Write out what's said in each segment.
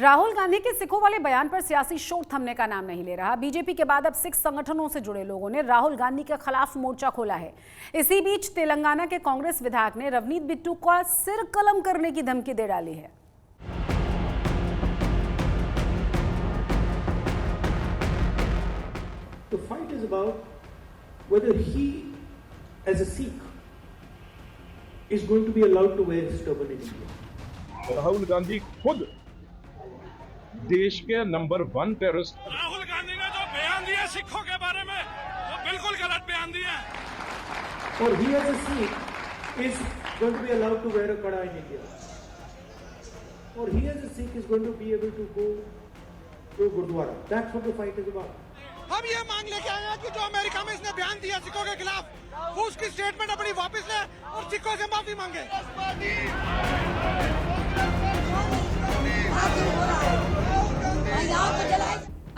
राहुल गांधी के सिखों वाले बयान पर सियासी शोर थमने का नाम नहीं ले रहा। बीजेपी के बाद अब सिख संगठनों से जुड़े लोगों ने राहुल गांधी के खिलाफ मोर्चा खोला है। इसी बीच तेलंगाना के कांग्रेस विधायक ने रवनीत बिट्टू का सिर कलम करने की धमकी दे डाली है। The fight is about whether he, as a Sikh, is going to be allowed to wear his turban in India. Rahul Gandhi खुद देश के नंबर 1 टेररिस्ट। राहुल गांधी ने जो बयान दिया सिखों के बारे में वो बिल्कुल गलत बयान दिया। Or he, as a Sikh, is going to be allowed to wear a kada in India. Or he, as a Sikh, is going to be able to go to Gurdwara. That's what the fight is about. हम ये मांग लेके आए हैं कि जो America में इसने बयान दिया सिखों के खिलाफ, वो उसकी स्टेटमेंट अपनी वापस ले और सिखों से माफी मांगे।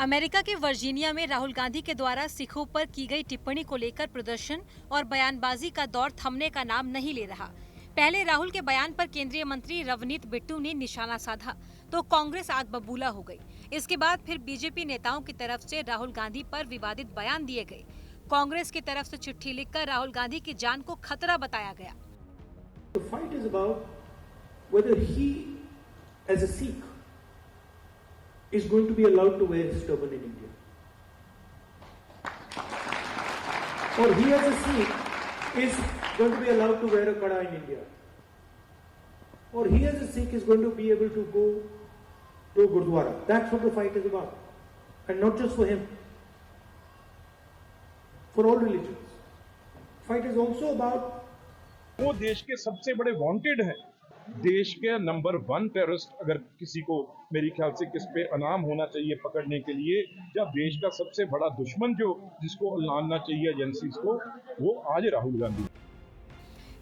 अमेरिका के वर्जीनिया में राहुल गांधी के द्वारा सिखों पर की गई टिप्पणी को लेकर प्रदर्शन और बयानबाजी का दौर थमने का नाम नहीं ले रहा। पहले राहुल के बयान पर केंद्रीय मंत्री रवनीत बिट्टू ने निशाना साधा तो कांग्रेस आग बबूला हो गई। इसके बाद फिर बीजेपी नेताओं की तरफ से राहुल गांधी पर विवादित बयान दिए गए। कांग्रेस की तरफ से चिट्ठी लिखकर राहुल गांधी की जान को खतरा बताया गया। The fight is about whether he, as a Sikh, is going to be allowed to wear his turban in India. Or he, as a Sikh, is going to be allowed to wear a kada in India. Or he, as a Sikh, is going to be able to go to Gurdwara. That's what the fight is about. And not just for him. For all religions. Fight is also about वो देश के सबसे बड़े wanted हैं। देश के number 1 terrorist अगर किसी को मेरे ख्याल से किस पे अनाम होना चाहिए पकड़ने के लिए, या देश का सबसे बड़ा दुश्मन जो जिसको लानना चाहिए एजेंसीज को, वो आज राहुल गांधी।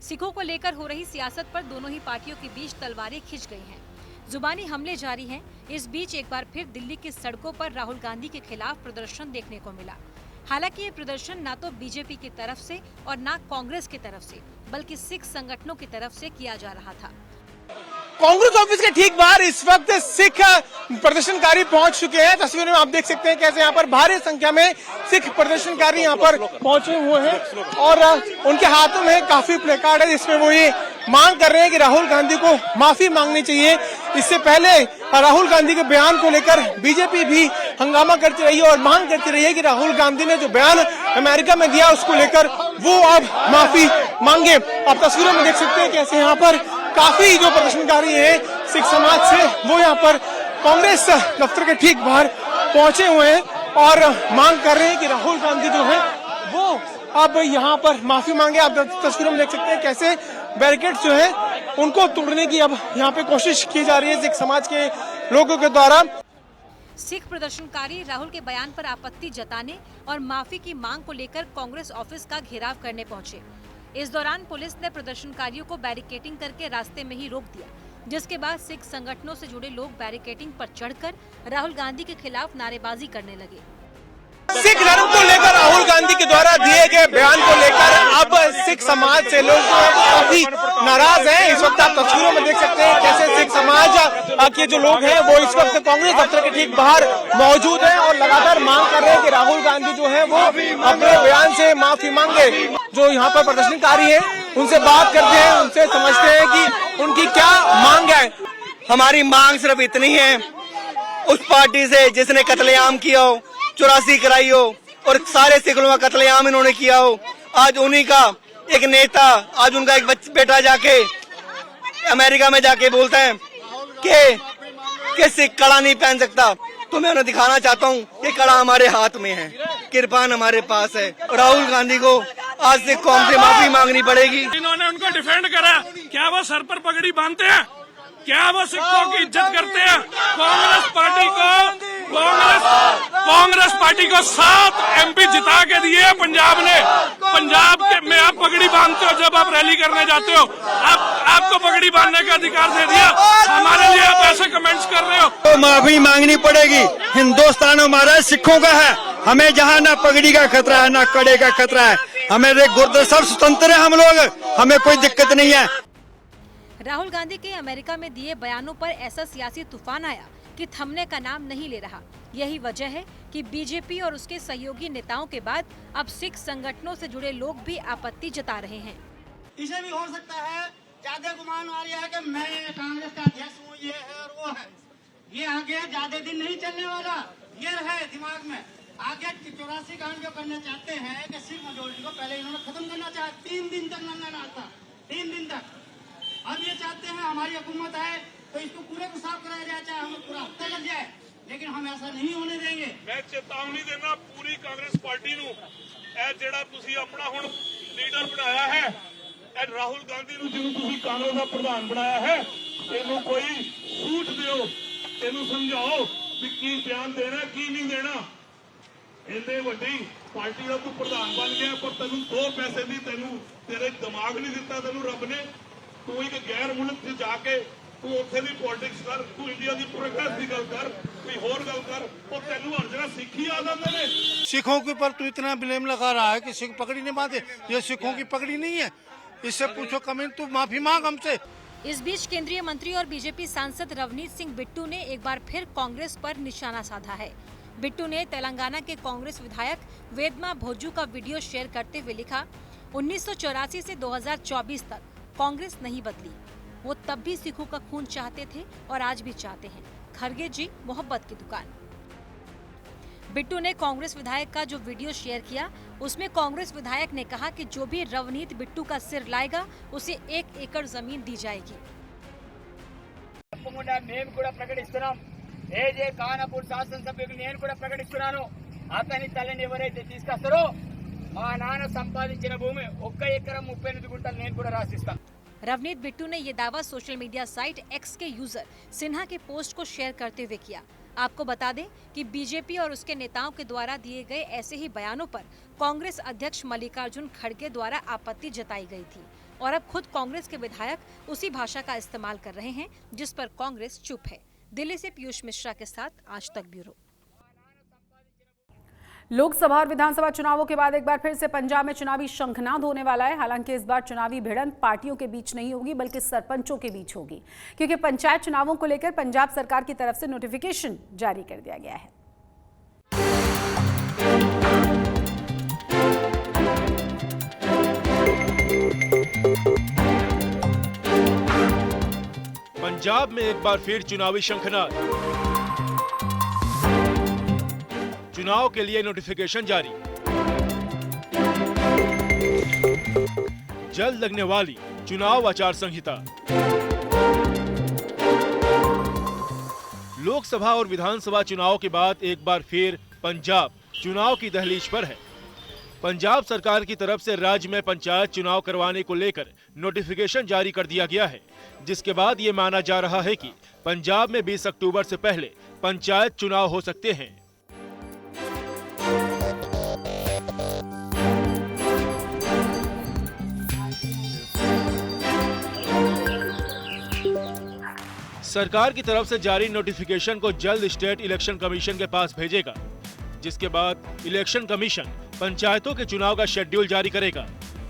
सिखों को लेकर हो रही सियासत पर दोनों ही पार्टियों के बीच तलवारें खिंच गई हैं। जुबानी हमले जारी हैं। इस बीच एक बार फिर दिल्ली की सड़कों पर राहुल गांधी के खिलाफ प्रदर्शन देखने को मिला। हालांकि ये प्रदर्शन ना तो बीजेपी की तरफ से और ना कांग्रेस की तरफ से, बल्कि सिख संगठनों की तरफ से किया जा रहा था। कांग्रेस ऑफिस के ठीक बाहर इस वक्त सिख प्रदर्शनकारी पहुंच चुके हैं। तस्वीरों में आप देख सकते हैं कैसे यहाँ पर भारी संख्या में सिख प्रदर्शनकारी यहाँ पर पहुंचे हुए हैं और उनके हाथों में काफी प्लेकार्ड है जिसमें वो ये मांग कर रहे हैं कि राहुल गांधी को माफी मांगनी चाहिए। इससे पहले राहुल गांधी के बयान को लेकर बीजेपी भी हंगामा करती रही है और मांग करती रही है कि राहुल गांधी ने जो बयान अमेरिका में दिया उसको लेकर वो अब माफी मांगे। आप तस्वीरों में देख सकते हैं कैसे यहाँ पर काफी जो प्रदर्शनकारी है सिख समाज से वो यहाँ पर कांग्रेस दफ्तर के ठीक बाहर पहुंचे हुए हैं और मांग कर रहे हैं कि राहुल गांधी जो है वो अब यहाँ पर माफी मांगे। आप तस्वीरों में देख सकते हैं कैसे बैरिकेड जो है उनको तोड़ने की अब यहाँ पे कोशिश की जा रही है सिख समाज के लोगों के द्वारा। सिख प्रदर्शनकारी राहुल के बयान पर आपत्ति जताने और माफी की मांग को लेकर कांग्रेस ऑफिस का घेराव करने पहुंचे। इस दौरान पुलिस ने प्रदर्शनकारियों को बैरिकेडिंग करके रास्ते में ही रोक दिया, जिसके बाद सिख संगठनों से जुड़े लोग बैरिकेडिंग पर चढ़कर राहुल गांधी के खिलाफ नारेबाजी करने लगे। सिख धर्म को लेकर राहुल गांधी के द्वारा दिए गए बयान को लेकर अब सिख समाज से लोग जो है काफी नाराज हैं। इस वक्त आप तस्वीरों में देख सकते हैं कैसे सिख समाज के जो लोग हैं वो इस वक्त कांग्रेस दफ्तर के ठीक बाहर मौजूद हैं और लगातार मांग कर रहे हैं कि राहुल गांधी जो है वो अपने बयान से माफी मांगे। जो यहाँ पर प्रदर्शनकारी है उनसे बात करते हैं, उनसे समझते हैं कि उनकी क्या मांग है। हमारी मांग सिर्फ इतनी है, उस पार्टी से जिसने कत्लेआम किया हो, 84 कराई हो और सारे सिखों का कत्लेआम इन्होंने किया हो, आज उन्हीं का एक नेता, आज उनका एक बेटा जाके अमेरिका में जाके बोलता है कि सिख कड़ा नहीं पहन सकता। तो मैं उन्हें दिखाना चाहता हूँ कि कड़ा हमारे हाथ में है, कृपान हमारे पास है। राहुल गांधी को आज से कौम से माफी मांगनी पड़ेगी। इन्होंने उनको डिफेंड करा, क्या वो सर पर पगड़ी बांधते हैं? क्या वो सिखों की इज्जत करते हैं? कांग्रेस पार्टी को 7 MP जिता के दिए पंजाब ने। पंजाब के में आप पगड़ी बांधते हो जब आप रैली करने जाते हो, आपको पगड़ी बांधने का अधिकार दे दिया। हमारे लिए आप ऐसे कमेंट्स कर रहे हो। तो माफी मांगनी पड़ेगी। हिंदुस्तान हमारा सिखों का है, हमें जहाँ ना पगड़ी का खतरा है ना कड़े का खतरा है। हमारे गुरुद्वारा सब स्वतंत्र है, हम लोग, हमें कोई दिक्कत नहीं है। राहुल गांधी के अमेरिका में दिए बयानों पर ऐसा सियासी तूफान आया कि थमने का नाम नहीं ले रहा। यही वजह है कि बीजेपी और उसके सहयोगी नेताओं के बाद अब सिख संगठनों से जुड़े लोग भी आपत्ति जता रहे हैं। इसे भी हो सकता है ज्यादा गुमान आ रहा है कि मैं कांग्रेस का अध्यक्ष हूँ, ये है और वो है। ये आगे ज्यादा दिन नहीं चलने वाला, ये रहे दिमाग में। आगे 84 कांड जो करना चाहते हैं कि सिख मेजोरिटी को पहले इन्होंने खत्म करना चाहा, 3 दिन तक नंगा नाच था, 3 दिन तक। अब ये चाहते हैं हमारी हुकूमत आए तो इसको पूरे को साफ कराया जाए, चाहे हमें पूरा हफ्ता लग जाए, लेकिन हम ऐसा नहीं होने देंगे। मैं चेतावनी देना पूरी कांग्रेस पार्टी नूं, ਇਹ ਜਿਹੜਾ ਤੁਸੀਂ ਆਪਣਾ ਹੁਣ ਲੀਡਰ ਬਣਾਇਆ ਹੈ, ਇਹ ਰਾਹੁਲ ਗਾਂਧੀ ਨੂੰ ਜਿਹਨੂੰ ਤੁਸੀਂ ਕਾਂਗਰਸ ਦਾ ਪ੍ਰਧਾਨ ਬਣਾਇਆ ਹੈ, ਇਹਨੂੰ ਕੋਈ ਸੂਝ ਦਿਓ, ਇਹਨੂੰ ਸਮਝਾਓ ਵੀ ਕੀ ਬਿਆਨ ਦੇਣਾ ਕੀ ਨਹੀਂ ਦੇਣਾ। ਇਹਦੇ ਵੱਡੀ ਪਾਰਟੀ ਦਾ ਤੂੰ ਪ੍ਰਧਾਨ ਬਣ ਗਿਆ, ਪਰ ਤੈਨੂੰ 2 ਪੈਸੇ ਦੀ ਤੈਨੂੰ ਤੇਰੇ ਦਿਮਾਗ ਨਹੀਂ ਦਿੱਤਾ ਤੈਨੂੰ ਰੱਬ ਨੇ। ਤੂੰ ਇੱਕ ਗੈਰ ਮੁਲਕ 'ਚ ਜਾ ਕੇ ਤੂੰ ਉੱਥੇ ਦੀ ਪੋਲਿਟਿਕਸ ਕਰ, ਤੂੰ ਇੰਡੀਆ ਦੀ ਪ੍ਰੋਗਰੈਸ ਦੀ ਗੱਲ ਕਰ, ਕੋਈ ਹੋਰ ਗੱਲ ਕਰ, ਉਹ ਤੈਨੂੰ ਹਰ ਜਗ੍ਹਾ ਸਿੱਖੀ ਆ ਜਾਂਦੇ ਨੇ। सिखों के ऊपर तो इतना ब्लेम लगा रहा है कि सिख पकड़ी नहीं पाते, ये सिखों की पकड़ी नहीं है। इससे पूछो कमेंट, तू माफी मांग हमसे। इस बीच केंद्रीय मंत्री और बीजेपी सांसद रवनीत सिंह बिट्टू ने एक बार फिर कांग्रेस पर निशाना साधा है। बिट्टू ने तेलंगाना के कांग्रेस विधायक वेदमा भोजू का वीडियो शेयर करते हुए लिखा, 1984 से 2024 तक कांग्रेस नहीं बदली। वो तब भी सिखों का खून चाहते थे और आज भी चाहते हैं। खरगे जी मोहब्बत की दुकान। बिट्टू ने कांग्रेस विधायक का जो वीडियो शेयर किया, उसमें कांग्रेस विधायक ने कहा कि जो भी रवनीत बिट्टू का सिर लाएगा उसे 1 एकड़ जमीन दी जाएगी। మేము కూడా ప్రకటిస్తున్నాం, ఏజే కానపూర్ శాసనసభ్యులు నేను కూడా ప్రకటిస్తున్నాను, అతని తల్లిని ఎవరైతే తీసుకొస్తారో మా నాన్న సంపాదించిన భూమి 1 ఎకరం 38 గుంటలు నేను కూడా రాసిస్తాను। रवनीत बिट्टू ने ये दावा सोशल मीडिया साइट एक्स के यूजर सिन्हा के पोस्ट को शेयर करते हुए किया। आपको बता दें कि बीजेपी और उसके नेताओं के द्वारा दिए गए ऐसे ही बयानों पर कांग्रेस अध्यक्ष मल्लिकार्जुन खड़गे द्वारा आपत्ति जताई गई थी और अब खुद कांग्रेस के विधायक उसी भाषा का इस्तेमाल कर रहे हैं जिस पर कांग्रेस चुप है। दिल्ली से पीयूष मिश्रा के साथ आज तक ब्यूरो। लोकसभा और विधानसभा चुनावों के बाद एक बार फिर से पंजाब में चुनावी शंखनाद होने वाला है। हालांकि इस बार चुनावी भिड़ंत पार्टियों के बीच नहीं होगी बल्कि सरपंचों के बीच होगी, क्योंकि पंचायत चुनावों को लेकर पंजाब सरकार की तरफ से नोटिफिकेशन जारी कर दिया गया है। पंजाब में एक बार फिर चुनावी शंखनाद, चुनाव के लिए नोटिफिकेशन जारी, जल्द लगने वाली चुनाव आचार संहिता। लोकसभा और विधानसभा चुनाव के बाद एक बार फिर पंजाब चुनाव की दहलीज पर है। पंजाब सरकार की तरफ से राज्य में पंचायत चुनाव करवाने को लेकर नोटिफिकेशन जारी कर दिया गया है, जिसके बाद ये माना जा रहा है कि पंजाब में 20 अक्टूबर से पहले पंचायत चुनाव हो सकते हैं। सरकार की तरफ से जारी नोटिफिकेशन को जल्द स्टेट इलेक्शन कमीशन के पास भेजेगा, जिसके बाद इलेक्शन कमीशन पंचायतों के चुनाव का शेड्यूल जारी करेगा।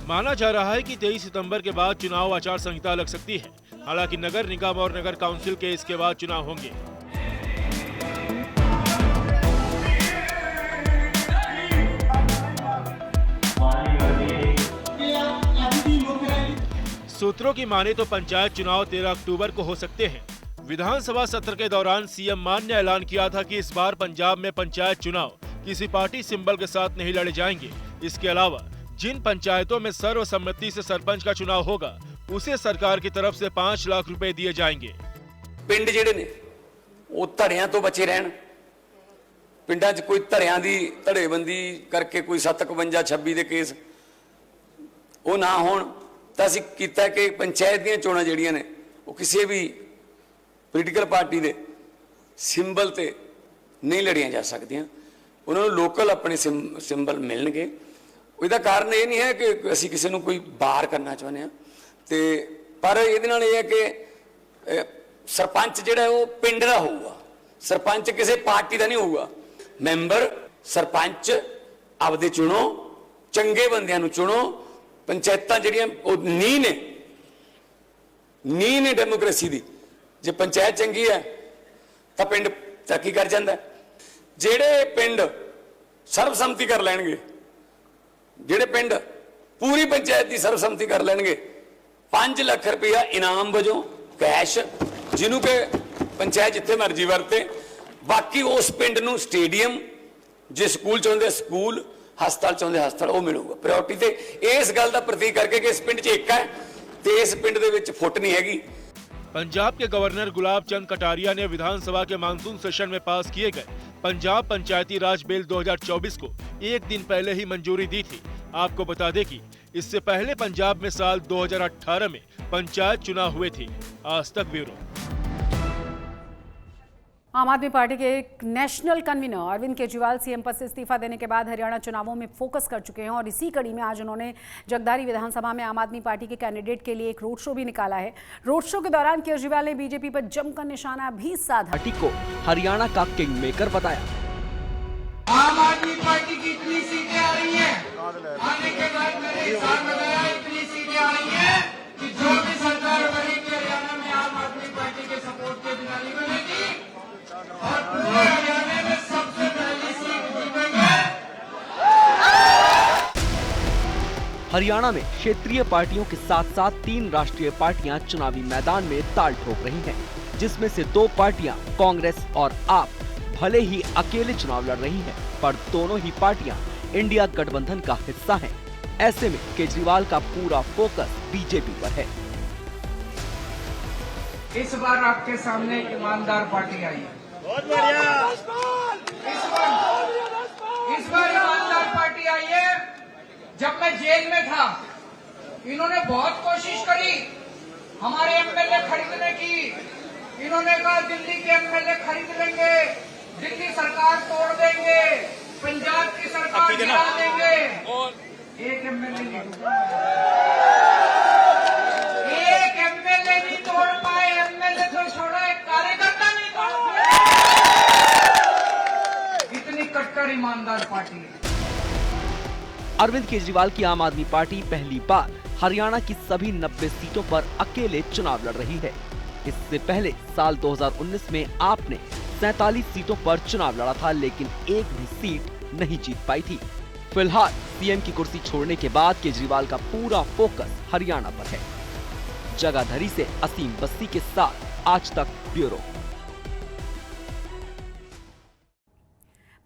माना जा रहा है कि 23 सितंबर के बाद चुनाव आचार संहिता लग सकती है। हालांकि नगर निगम और नगर काउंसिल के इसके बाद चुनाव होंगे। सूत्रों की माने तो पंचायत चुनाव 13 अक्टूबर को हो सकते हैं। विधानसभा सत्र के दौरान सीएम मान ने ऐलान किया था कि इस बार पंजाब में पंचायत चुनाव किसी पार्टी सिंबल के साथ नहीं लड़े जाएंगे। इसके अलावा जिन पंचायतों में सर्वसम्मति से सरपंच का चुनाव होगा उसे सरकार की तरफ से 5 लाख रुपए दिए जाएंगे। पिंड ਜਿਹੜੇ ਨੇ ਉਹ ਧੜਿਆਂ ਤੋਂ ਬਚੇ ਰਹਿਣ, ਪਿੰਡਾਂ 'ਚ ਕੋਈ ਧੜਿਆਂ ਦੀ ਧੜੇਬੰਦੀ ਕਰਕੇ ਕੋਈ 751 26 ਦੇ ਕੇਸ ਉਹ ਨਾ ਹੋਣ, ਤਾਂ ਅਸੀਂ ਕੀਤਾ ਕਿ ਪੰਚਾਇਤ ਦੀਆਂ ਚੋਣਾਂ ਜਿਹੜੀਆਂ ਨੇ ਉਹ ਕਿਸੇ ਵੀ ਪੋਲੀਟੀਕਲ ਪਾਰਟੀ ਦੇ ਸਿੰਬਲ ਤੇ ਨਹੀਂ ਲੜੀਆਂ ਜਾ ਸਕਦੀਆਂ। ਉਹਨਾਂ ਨੂੰ ਲੋਕਲ ਆਪਣੇ ਸਿੰਬਲ ਮਿਲਣਗੇ। ਉਹਦਾ ਕਾਰਨ ਇਹ ਨਹੀਂ ਹੈ ਕਿ ਅਸੀਂ ਕਿਸੇ ਨੂੰ ਕੋਈ ਬਾਹਰ ਕਰਨਾ ਚਾਹੁੰਦੇ ਹਾਂ, ਤੇ ਪਰ ਇਹਦੇ ਨਾਲ ਇਹ ਹੈ ਕਿ ਸਰਪੰਚ ਜਿਹੜਾ ਉਹ ਪਿੰਡ ਦਾ ਹੋਊਗਾ, ਸਰਪੰਚ ਕਿਸੇ ਪਾਰਟੀ ਦਾ ਨਹੀਂ ਹੋਊਗਾ। ਮੈਂਬਰ ਸਰਪੰਚ ਆਪਦੇ ਚੁਣੋ, ਚੰਗੇ ਬੰਦਿਆਂ ਨੂੰ ਚੁਣੋ। ਪੰਚਾਇਤਾਂ ਜਿਹੜੀਆਂ ਉਹ ਨੀਂਹ ਨੇ ਡੈਮੋਕ੍ਰੇਸੀ ਦੀ। ਜੇ ਪੰਚਾਇਤ ਚੰਗੀ ਹੈ ਤਾਂ ਪਿੰਡ ਤਰੱਕੀ ਕਰ ਜਾਂਦਾ। ਜਿਹੜੇ ਪਿੰਡ ਸਰਬਸੰਮਤੀ ਕਰ ਲੈਣਗੇ, ਜਿਹੜੇ ਪਿੰਡ ਪੂਰੀ ਪੰਚਾਇਤ ਦੀ ਸਰਬਸੰਮਤੀ ਕਰ ਲੈਣਗੇ, 5 ਲੱਖ ਰੁਪਇਆ ਇਨਾਮ ਵਜੋਂ ਕੈਸ਼, ਜਿਹਨੂੰ ਕਿ ਪੰਚਾਇਤ ਜਿੱਥੇ ਮਰਜ਼ੀ ਵਰਤੇ। ਬਾਕੀ ਉਸ ਪਿੰਡ ਨੂੰ ਸਟੇਡੀਅਮ, ਜੇ ਸਕੂਲ ਚਾਹੁੰਦੇ ਸਕੂਲ, ਹਸਪਤਾਲ ਚਾਹੁੰਦੇ ਹਸਪਤਾਲ, ਉਹ ਮਿਲੂਗਾ ਪ੍ਰਾਇੋਰਟੀ ਤੇ। ਇਸ ਗੱਲ ਦਾ ਪ੍ਰਤੀਕ ਕਰਕੇ ਕਿ ਇਸ ਪਿੰਡ 'ਚ ਇੱਕ ਹੈ ਤੇ ਇਸ ਪਿੰਡ ਦੇ ਵਿੱਚ ਫੁੱਟ नहीं हैगी। पंजाब के गवर्नर गुलाब चंद कटारिया ने विधानसभा के मानसून सेशन में पास किए गए पंजाब पंचायती राज बिल 2024 को एक दिन पहले ही मंजूरी दी थी। आपको बता दें कि इससे पहले पंजाब में साल 2018 में पंचायत चुनाव हुए थे। आज तक ब्यूरो। आम आदमी पार्टी के एक national convener Arvind Kejriwal CM पद से इस्तीफा देने के बाद हरियाणा चुनावों में फोकस कर चुके हैं और इसी कड़ी में आज उन्होंने जगदारी विधानसभा में आम आदमी पार्टी के कैंडिडेट के लिए एक रोड शो भी निकाला है। रोड शो के दौरान केजरीवाल ने बीजेपी पर जमकर निशाना भी साधा। पार्टी को हरियाणा का किंग मेकर बताया। आम आदमी पार्टी की इतनी सीटें आ रही हैं, आने के बाद मैंने हिसाब लगाया, इतनी सीटें आ रही हैं कि जो भी सरकार बनेगी हरियाणा में आम आदमी पार्टी के सपोर्ट के बिना नहीं बनेगी और पूरे हरियाणा में सबसे पहली सीट जीतेंगे। हरियाणा में क्षेत्रीय पार्टियों के साथ साथ 3 राष्ट्रीय पार्टियां चुनावी मैदान में ताल ठोक रही हैं, जिसमें से 2 पार्टियां कांग्रेस और आप भले ही अकेले चुनाव लड़ रही हैं, पर दोनों ही पार्टियां इंडिया गठबंधन का हिस्सा हैं। ऐसे में केजरीवाल का पूरा फोकस बीजेपी पर है। इस बार आपके सामने एक ईमानदार पार्टी आई है। बहुत बढ़िया। इस बार ईमानदार पार्टी आई है। जब मैं जेल में था, इन्होंने बहुत कोशिश करी हमारे एमएलए खरीदने की। इन्होंने कहा दिल्ली के एमएलए खरीद लेंगे, दिल्ली सरकार तोड़ देंगे, पंजाब की सरकार गिरा देंगे। एक एमएलए नहीं तोड़ पाए, एमएलए तो छोड़ा, एक कार्यकर्ता नहीं तोड़ पाए। इतनी कट्टर ईमानदार पार्टी है। अरविंद केजरीवाल की आम आदमी पार्टी पहली बार हरियाणा की सभी 90 सीटों पर अकेले चुनाव लड़ रही है। इससे पहले साल 2019 में आपने 47 सीटों पर चुनाव लड़ा था, लेकिन एक भी सीट नहीं जीत पाई थी। फिलहाल सीएम की कुर्सी छोड़ने के बाद केजरीवाल का पूरा फोकस हरियाणा पर है। जगाधरी से असीम बस्ती के साथ आज तक ब्यूरो।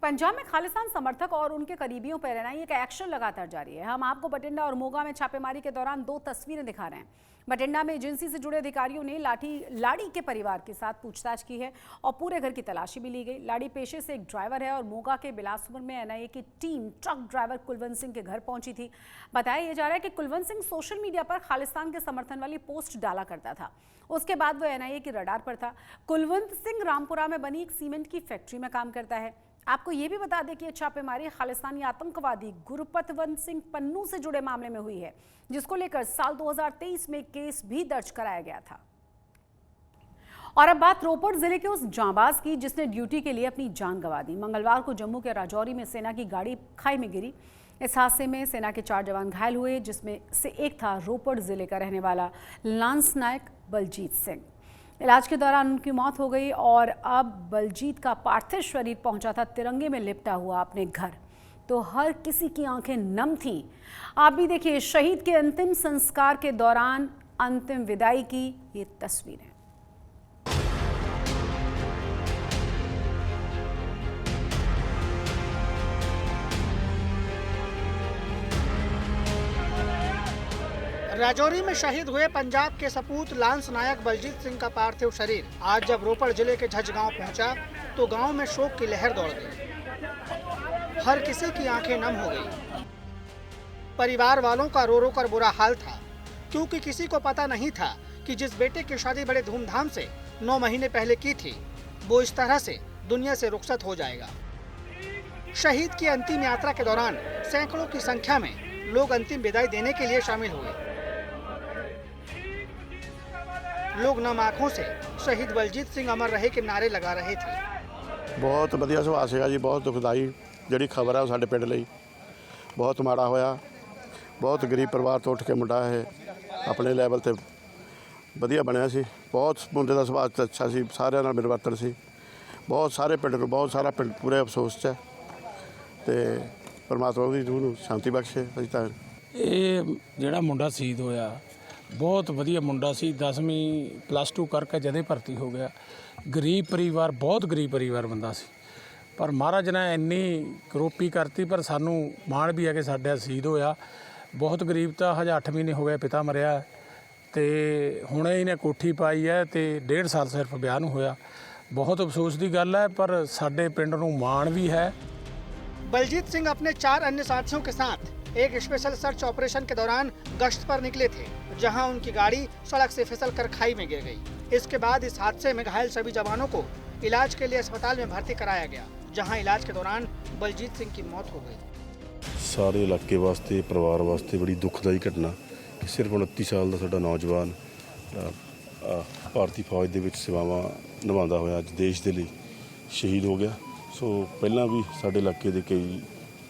पंजाब में खालिस्तान समर्थक और उनके करीबियों पर एनआईए का एक्शन लगातार जारी है। हम आपको बठिंडा और मोगा में छापेमारी के दौरान 2 तस्वीरें दिखा रहे हैं। बठिंडा में एजेंसी से जुड़े अधिकारियों ने लाड़ी के परिवार के साथ पूछताछ की है और पूरे घर की तलाशी भी ली गई। लाड़ी पेशे से एक ड्राइवर है और मोगा के बिलासपुर में एनआईए की team truck driver Kulwant Singh के घर पहुंची थी। बताया जा रहा है कि कुलवंत सिंह सोशल मीडिया पर खालिस्तान के समर्थन वाली पोस्ट डाला करता था। उसके बाद वो एनआईए की रडार पर था। कुलवंत सिंह रामपुरा में बनी एक सीमेंट की फैक्ट्री में काम करता है। आपको ये भी बता दें कि छापेमारी खालिस्तानी आतंकवादी गुरपतवंत सिंह पन्नू से जुड़े मामले में हुई है, जिसको लेकर साल 2023 में केस भी दर्ज कराया गया था। और अब बात रोपड़ जिले के उस जांबाज की जिसने ड्यूटी के लिए अपनी जान गंवा दी। मंगलवार को जम्मू के राजौरी में सेना की गाड़ी खाई में गिरी। इस हादसे में सेना के 4 जवान घायल हुए, जिसमें से एक था रोपड़ जिले का रहने वाला लांस नायक बलजीत सिंह। इलाज के दौरान उनकी मौत हो गई और अब बलजीत का पार्थिव शरीर पहुंचा था तिरंगे में लिपटा हुआ अपने घर, तो हर किसी की आंखें नम थीं। आप भी देखिए शहीद के अंतिम संस्कार के दौरान अंतिम विदाई की ये तस्वीरें। राजौरी में शहीद हुए पंजाब के सपूत लांस नायक बलजीत सिंह का पार्थिव शरीर आज जब रोपड़ जिले के झज गांव पहुंचा तो गांव में शोक की लहर दौड़ गई। हर किसी की आंखें नम हो गई। परिवार वालों का रो रो कर बुरा हाल था, क्योंकि किसी को पता नहीं था कि जिस बेटे की शादी बड़े धूमधाम से 9 महीने पहले की थी, वो इस तरह से दुनिया से रुखसत हो जाएगा। शहीद की अंतिम यात्रा के दौरान सैकड़ों की संख्या में लोग अंतिम विदाई देने के लिए शामिल हुए। लोग नम आंखों से शहीद बलजीत सिंह अमर रहे के नारे लगा रहे थे। बहुत वधिया सुभाਅ ਸੀਗਾ ਜੀ, बहुत दुखदाई ਜਿਹੜੀ खबर है ਸਾਡੇ ਪਿੰਡ ਲਈ बहुत ਮਾੜਾ ਹੋਇਆ। बहुत गरीब परिवार ਤੋਂ ਉੱਠ ਕੇ ਮੁੰਡਾ ਇਹ ਆਪਣੇ ਲੈਵਲ ਤੇ ਵਧੀਆ ਬਣਿਆ ਸੀ। ਬਹੁਤ ਮੁੰਡੇ ਦਾ ਸੁਭਾਅ ਅੱਛਾ ਸੀ, ਸਾਰਿਆਂ ਨਾਲ ਮਿਲਵਰਤਨ ਸੀ। ਬਹੁਤ ਸਾਰੇ ਪਿੰਡ ਕੋਲ ਬਹੁਤ ਸਾਰਾ ਪਿੰਡ ਪੂਰੇ ਅਫਸੋਸ 'ਚ ਹੈ ਤੇ ਪਰਮਾਤਮਾ ਉਹਦੀ ਰੂਹ ਨੂੰ ਸ਼ਾਂਤੀ ਬਖਸ਼ੇ। ਅਸੀਂ ਤਾਂ ਇਹ ਜਿਹੜਾ ਮੁੰਡਾ ਸ਼ਹੀਦ ਹੋਇਆ ਬਹੁਤ ਵਧੀਆ ਮੁੰਡਾ ਸੀ, 10ਵੀਂ +2 ਕਰਕੇ ਜਦੇ ਭਰਤੀ ਹੋ ਗਿਆ। ਗਰੀਬ ਪਰਿਵਾਰ, ਬਹੁਤ ਗਰੀਬ ਪਰਿਵਾਰ ਬੰਦਾ ਸੀ, ਪਰ ਮਹਾਰਾਜ ਨੇ ਇੰਨੀ ਕਰੋਪੀ ਕਰਤੀ। ਪਰ ਸਾਨੂੰ ਮਾਣ ਵੀ ਹੈ ਕਿ ਸਾਡਾ ਸ਼ਹੀਦ ਹੋਇਆ। ਬਹੁਤ ਗਰੀਬ ਤਾਂ ਹਜੇ 8 ਮਹੀਨੇ ਹੋ ਗਏ ਪਿਤਾ ਮਰਿਆ ਤੇ ਹੁਣੇ ਇਹਨੇ ਕੋਠੀ ਪਾਈ ਹੈ ਤੇ 1.5 ਸਾਲ ਸਿਰਫ ਵਿਆਹ ਨੂੰ ਹੋਇਆ। ਬਹੁਤ ਅਫਸੋਸ ਦੀ ਗੱਲ ਹੈ, ਪਰ ਸਾਡੇ ਪਿੰਡ ਨੂੰ ਮਾਣ ਵੀ ਹੈ। बलजीत सिंह अपने 4 अन्य साथियों के साथ एक स्पेशल सर्च ऑपरेशन के दौरान गश्त पर निकले थे, जहां उनकी गाड़ी सड़क से फिसलकर खाई में गिर गई। इसके बाद इस हादसे में घायल सभी जवानों को इलाज के लिए अस्पताल में भर्ती कराया गया, जहां इलाज के दौरान बलजीत सिंह की मौत हो गई। ਸਾਰੇ ਇਲਾਕੇ ਵਾਸਤੇ, ਪਰਿਵਾਰ ਵਾਸਤੇ ਬੜੀ ਦੁਖਦਾਈ ਘਟਨਾ ਕਿ ਸਿਰਫ 29 ਸਾਲ ਦਾ ਸਾਡਾ ਨੌਜਵਾਨ ਭਾਰਤੀ ਫੌਜ ਦੇ ਵਿੱਚ ਸੇਵਾਵਾਂ ਨਿਭਾਉਂਦਾ ਹੋਇਆ ਅੱਜ ਦੇਸ਼ ਦੇ ਲਈ ਸ਼ਹੀਦ ਹੋ ਗਿਆ। ਸੋ ਪਹਿਲਾਂ ਵੀ ਸਾਡੇ ਇਲਾਕੇ ਦੇ ਕਈ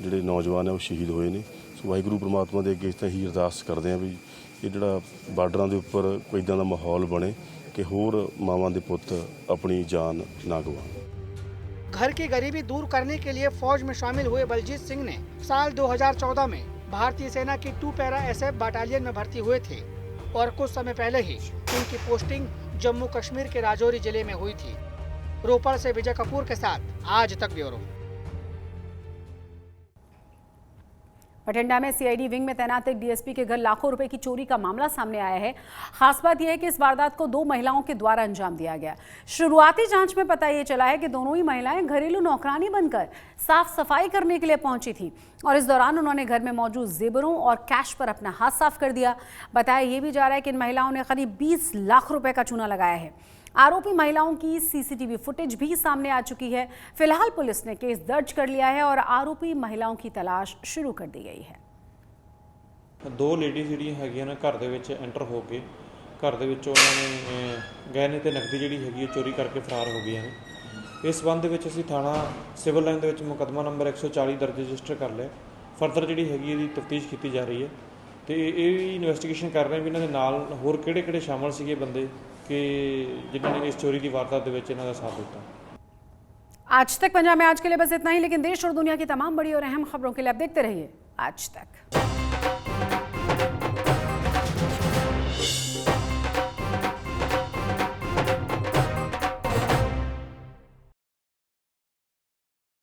ਜਿਹੜੇ ਨੌਜਵਾਨ ਹੈ ਉਹ ਸ਼ਹੀਦ ਹੋਏ ਨੇ। ਸੋ ਵਾਹਿਗੁਰੂ ਪ੍ਰਮਾਤਮਾ ਦੇ ਅੱਗੇ ਤਾਂ ਹੀ ਅਰਦਾਸ ਕਰਦੇ ਹਾਂ ਵੀ ਇਹ ਜਿਹੜਾ ਬਾਰਡਰਾਂ ਦੇ ਉੱਪਰ ਕੋਈ ਇੱਦਾਂ ਦਾ ਮਾਹੌਲ ਬਣੇ ਕਿ ਹੋਰ ਮਾਵਾਂ ਦੇ ਪੁੱਤ ਆਪਣੀ ਜਾਨ ਨਾ ਗਵਾਉਣ। घर की गरीबी दूर करने के लिए फौज में शामिल हुए बलजीत सिंह ने साल 2014 में भारतीय सेना की 2 पैरा SF बटालियन में भर्ती हुए थे और कुछ समय पहले ही उनकी पोस्टिंग जम्मू कश्मीर के राजौरी जिले में हुई थी। रोपड़ से विजय कपूर के साथ आज तक ब्यूरो। बठिंडा में CID विंग में तैनात एक DSP के घर लाखों रुपए की चोरी का मामला सामने आया है। खास बात यह है कि इस वारदात को 2 महिलाओं के द्वारा अंजाम दिया गया। शुरुआती जांच में पता ये चला है कि दोनों ही महिलाएं घरेलू नौकरानी बनकर साफ सफाई करने के लिए पहुंची थी और इस दौरान उन्होंने घर में मौजूद जेवरों और कैश पर अपना हाथ साफ कर दिया। बताया ये भी जा रहा है कि इन महिलाओं ने करीब 20 लाख रुपए का चूना लगाया है। आरोपी महिलाओं की CCTV फुटेज भी सामने आ चुकी है। फिलहाल पुलिस ने केस दर्ज कर लिया है और आरोपी महिलाओं की तलाश शुरू कर दी गई है। 2 ਲੇਡੀਜ਼ ਜਿਹੜੀਆਂ ਹੈਗੀਆਂ ਨੇ ਘਰ ਦੇ ਵਿੱਚ ਐਂਟਰ ਹੋ ਕੇ ਘਰ ਦੇ ਵਿੱਚ ਉਹਨਾਂ ਨੇ ਗਹਿਣੇ ਤੇ ਨਕਦੀ ਜਿਹੜੀ ਹੈਗੀ ਹੈ ਚੋਰੀ ਕਰਕੇ ਫਰਾਰ ਹੋ ਗਈਆਂ ਨੇ। ਇਸ ਸੰਬੰਧ ਦੇ ਵਿੱਚ ਅਸੀਂ ਥਾਣਾ ਸਿਵਲ ਲਾਈਨ ਦੇ ਵਿੱਚ ਮੁਕੱਦਮਾ ਨੰਬਰ 140 ਦਰਜ ਰਜਿਸਟਰ ਕਰ ਲਿਆ। ਫਰਦਰ ਜਿਹੜੀ ਹੈਗੀ ਇਹਦੀ ਤਫਤੀਸ਼ ਕੀਤੀ ਜਾ ਰਹੀ ਹੈ ਤੇ ਇਹ ਵੀ ਇਨਵੈਸਟੀਗੇਸ਼ਨ ਕਰ ਰਹੇ ਵੀ ਇਹਨਾਂ ਦੇ ਨਾਲ ਹੋਰ ਕਿਹੜੇ ਸ਼ਾਮਲ ਸੀਗੇ ਬੰਦੇ कि जिन्होंने इस चोरी की वारदात के विच इन्हां दा साथ दिता। आज तक पंजाब में आज के लिए बस इतना ही, लेकिन देश और दुनिया की तमाम बड़ी और अहम खबरों के लिए आप देखते रहिए आज तक।